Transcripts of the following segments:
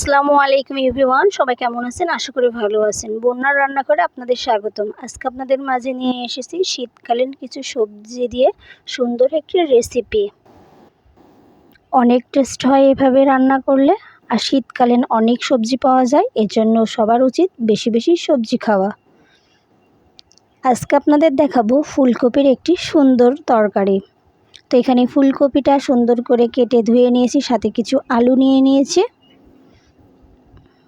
আসসালামু আলাইকুম এভরিওয়ান, সবাই কেমন আছেন? আশা করি ভালো আছেন। বন্যার রান্নাঘরে আপনাদের স্বাগতম। আজকে আপনাদের মাঝে নিয়ে এসেছি শীতকালীন কিছু সবজি দিয়ে সুন্দর একটি রেসিপি। অনেক টেস্ট হয় এভাবে রান্না করলে, আর শীতকালীন অনেক সবজি পাওয়া যায়, এজন্য সবার উচিত বেশি বেশি সবজি খাওয়া। আজকে আপনাদের দেখাবো ফুলকপির একটি সুন্দর তরকারি। তো এখানে ফুলকপিটা সুন্দর করে কেটে ধুয়ে নিয়েছি, সাথে কিছু আলু নিয়ে নিয়েছি।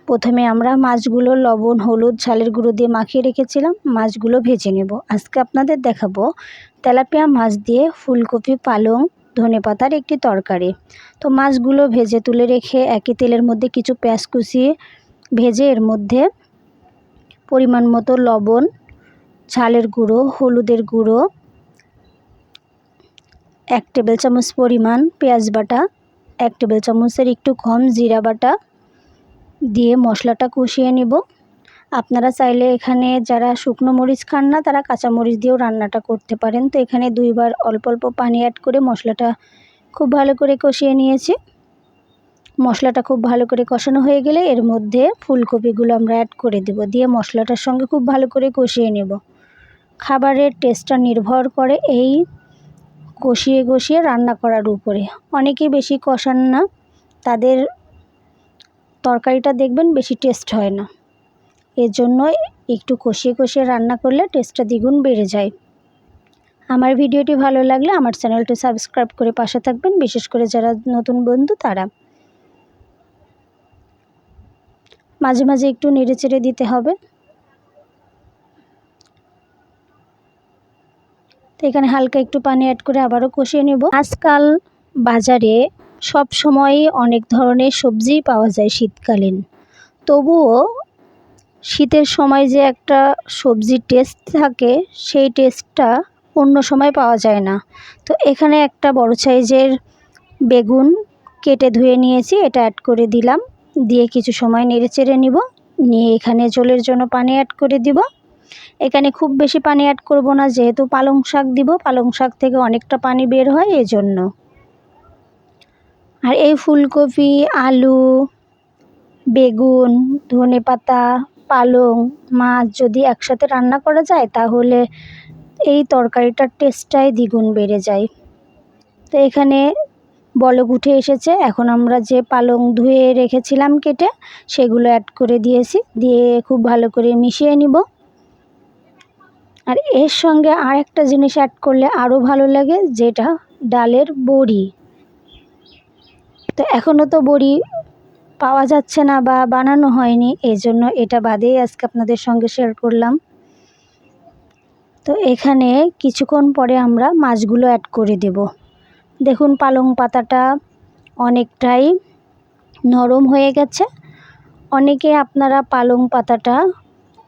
প্রথমে আমরা মাছগুলো লবণ, হলুদ, ঝালের গুঁড়ো দিয়ে মাখিয়ে রেখেছিলাম। মাছগুলো ভেজে নেব। আজকে আপনাদের দেখাবো তেলাপিয়া মাছ দিয়ে ফুলকপি, পালং, ধনেপাতার একটি তরকারি। তো মাছগুলো ভেজে তুলে রেখে একই তেলের মধ্যে কিছু পেঁয়াজ কুচিয়ে ভেজে এর মধ্যে পরিমাণ মতো লবণ, ঝালের গুঁড়ো, হলুদের গুঁড়ো, 1 টেবিল চামচ পরিমাণ পেঁয়াজ বাটা, 1 টেবিল চামচের একটু কম জিরা বাটা দিয়ে মশলাটা কষিয়ে নিব। আপনারা চাইলে এখানে যারা শুকনো মরিচ খান না তারা কাঁচা মরিচ দিয়েও রান্নাটা করতে পারেন। তো এখানে 2 বার অল্প অল্প পানি অ্যাড করে মশলাটা খুব ভালো করে কষিয়ে নিয়েছি। মশলাটা খুব ভালো করে কষানো হয়ে গেলে এর মধ্যে ফুলকপিগুলো আমরা অ্যাড করে দেব, দিয়ে মশলাটার সঙ্গে খুব ভালো করে কষিয়ে নেব। খাবারের টেস্টটা নির্ভর করে এই কষিয়ে কষিয়ে রান্না করার উপরে। অনেকেই বেশি কষান না, তাদের তরকারিটা দেখবেন বেশি টেস্ট হয় না। এর জন্য একটু কষিয়ে কষিয়ে রান্না করলে টেস্টটা দ্বিগুণ বেড়ে যায়। আমার ভিডিওটি ভালো লাগলে আমার চ্যানেলটি সাবস্ক্রাইব করে পাশে থাকবেন, বিশেষ করে যারা নতুন বন্ধু তারা। মাঝে মাঝে একটু নেড়েচেড়ে দিতে হবে। তো এখানে হালকা একটু পানি অ্যাড করে আবারও কষিয়ে নেব। আজকাল বাজারে সব সময় অনেক ধরনের সবজি পাওয়া যায় শীতকালীন, তবুও শীতের সময় যে একটা সবজির টেস্ট থাকে সেই টেস্টটা অন্য সময় পাওয়া যায় না। তো এখানে একটা বড় সাইজের বেগুন কেটে ধুয়ে নিয়েছি, এটা অ্যাড করে দিলাম। দিয়ে কিছু সময় নেড়েচেড়ে নিব। নিয়ে এখানে ঝোলের জন্য পানি অ্যাড করে দিব। এখানে খুব বেশি পানি অ্যাড করব না, যেহেতু পালং শাক দিব, পালং শাক থেকে অনেকটা পানি বের হয় এজন্য। আর এই ফুলকপি, আলু, বেগুন, ধনেপাতা, পালং, মাছ যদি একসাথে রান্না করা যায় তাহলে এই তরকারিটার টেস্টটাই দ্বিগুণ বেড়ে যায়। তো এখানে বলক উঠে এসেছে। এখন আমরা যে পালং ধুয়ে রেখেছিলাম কেটে, সেগুলো অ্যাড করে দিয়েছি। দিয়ে খুব ভালো করে মিশিয়ে নিব। আর এর সঙ্গে আর একটা জিনিস অ্যাড করলে আরও ভালো লাগে, যেটা ডালের বড়ি। তো এখনও তো বড়ি পাওয়া যাচ্ছে না বা বানানো হয়নি, এই জন্য এটা বাদেই আজকে আপনাদের সঙ্গে শেয়ার করলাম। তো এখানে কিছুক্ষণ পরে আমরা মাছগুলো অ্যাড করে দেব। দেখুন পালং পাতাটা অনেকটাই নরম হয়ে গেছে। অনেকে আপনারা পালং পাতাটা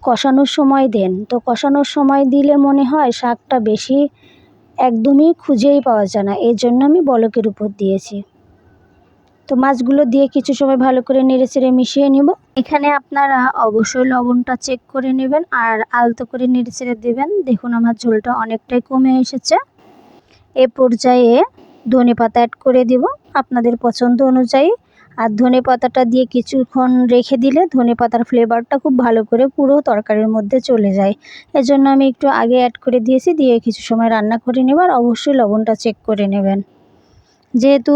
কষানোর সময় দেন, তো কষানোর সময় দিলে মনে হয় শাকটা বেশি একদমই খুঁজেই পাওয়া যায় না, এই জন্য আমি বলকের উপর দিয়েছি। তো মাছগুলো দিয়ে কিছু সময় ভালো করে নেড়েচেড়ে মিশিয়ে নিব। এখানে আপনারা অবশ্যই লবণটা চেক করে নেবেন আর আলতো করে নেড়েচেড়ে দেবেন। দেখুন আমার ঝোলটা অনেকটাই কমে এসেছে। এ পর্যায়ে ধনেপাতা অ্যাড করে দিব আপনাদের পছন্দ অনুযায়ী। আর ধনেপাতাটা দিয়ে কিছুক্ষণ রেখে দিলে ধনেপাতার ফ্লেভারটা খুব ভালো করে পুরো তরকারির মধ্যে চলে যায়। এজন্য আমি একটু আগে অ্যাড করে দিয়েছি। দিয়ে কিছু সময় রান্না করে নেব। আর অবশ্যই লবণটা চেক করে নেবেন, যেহেতু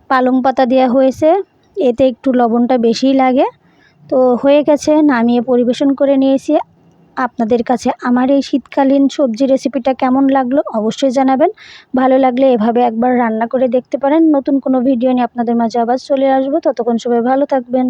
পালং পাতা দেওয়া হয়েছে এতে একটু লবণটা বেশিই লাগে। তো হয়ে গেছে, নামিয়ে পরিবেশন করে নিয়েছি। আপনাদের কাছে আমার এই শীতকালীন সবজি রেসিপিটা কেমন লাগলো অবশ্যই জানাবেন। ভালো লাগলে এভাবে একবার রান্না করে দেখতে পারেন। নতুন কোনো ভিডিও নিয়ে আপনাদের মাঝে আবার চলে আসবো। ততক্ষণ সবাই ভালো থাকবেন।